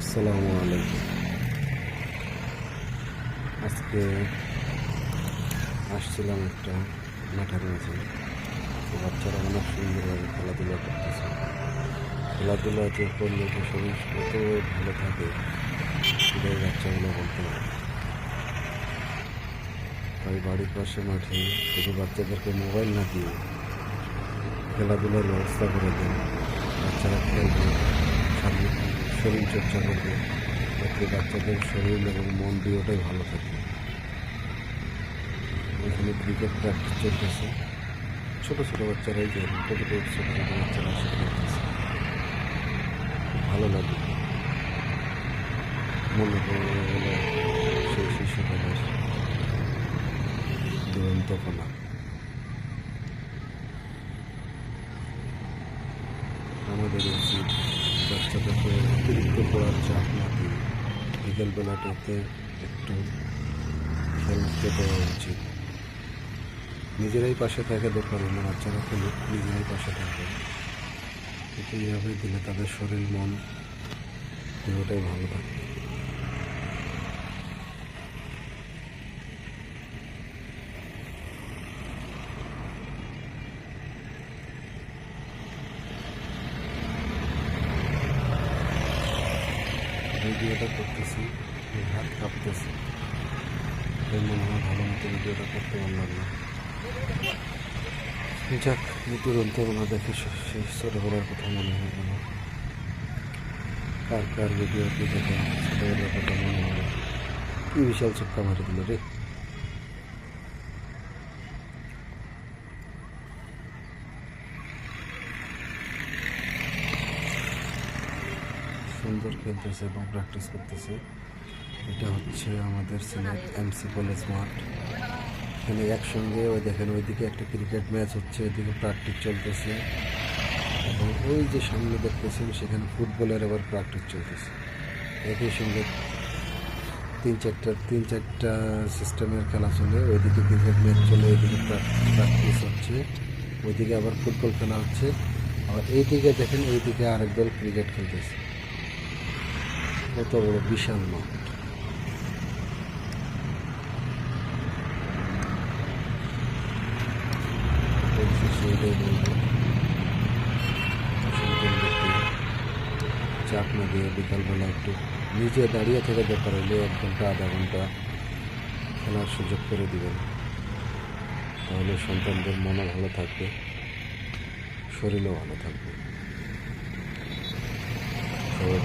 আসসালামু আলাইকুম। আজকে আসছিলাম একটা মাঠের মাঝে। বাচ্চারা অনেক সুন্দরভাবে খেলাধুলা করতেছে। খেলাধুলা যে করলে যে শরীর কত ভালো থাকে সেটাই বাচ্চাগুলো বলতে পারে। তাই বাড়ির পাশে মাঠে শুধু বাচ্চাদেরকে মোবাইল না দিয়ে খেলাধুলার ব্যবস্থা করে দেন। বাচ্চারা খেলবে, শারীরিক শরীর চর্চা করবে, যাতে বাচ্চাদের শরীর এবং মন দুটোটাই ভালো থাকে। এখানে ক্রিকেট প্র্যাকটিস চলতেছে। ছোটো ছোটো বাচ্চারাই যে ছোটো ছোটো বাচ্চারা এসে খেলতেছে। ভালো লাগে, মনে পড়ে গেল সেই শিশুকালের দুরন্তপনা। আমাদের উচিত বাচ্চাদেরকে অতিরিক্ত পড়ার চাপ না দিয়ে বিকেলবেলাটাতে একটু খেলতে দেওয়া উচিত। নিজেরাই পাশে থাকে দোকানে না, বাচ্চারা খেলুক, নিজেরাই পাশে থাকবে। কিন্তু এইভাবে দিলে তাদের শরীর মন দুটোটাই ভালো থাকে। ভিডিওটা করতেছি, হাত কাঁপতেছে, তাই মনে হয় ভালো মতো ভিডিওটা করতে পারলাম না। যাক, দুরন্তপনা দেখে সেই ছোটোবেলার কথা মনে হয়ে গেল। কার কার ভিডিওটি দেখে ছোটোবেলার কথা মনে হলো। কি বিশাল চক্কা মারি দিল রে! সুন্দর খেলতেছে এবং প্র্যাকটিস করতেছে। এটা হচ্ছে আমাদের সিলেট এমসি কলেজ মাঠ। এখানে একসঙ্গে ওই দেখেন ওইদিকে একটা ক্রিকেট ম্যাচ হচ্ছে, ওইদিকে প্র্যাকটিস চলতেছে, এবং ওই যে সামনে দেখতেছেন সেখানে ফুটবলের আবার প্র্যাকটিস চলতেছে। একই সঙ্গে তিন চারটা সিস্টেমের খেলা চলে। ওইদিকে ক্রিকেট ম্যাচ চলে, ওইদিকে প্র্যাকটিস হচ্ছে, ওইদিকে আবার ফুটবল খেলা হচ্ছে। আবার এইদিকে দেখেন, এইদিকে আরেক দল ক্রিকেট খেলতেছে। কত বড় বিশাল মাঠ! চাপ না দিয়ে বিকালবেলা একটু নিজে দাঁড়িয়ে থেকে দরকার হলে 1 ঘন্টা আধা ঘন্টা খেলার সুযোগ করে দিবেন। তাহলে সন্তানদের মনও ভালো থাকবে, শরীরও ভালো থাকবে। সবাই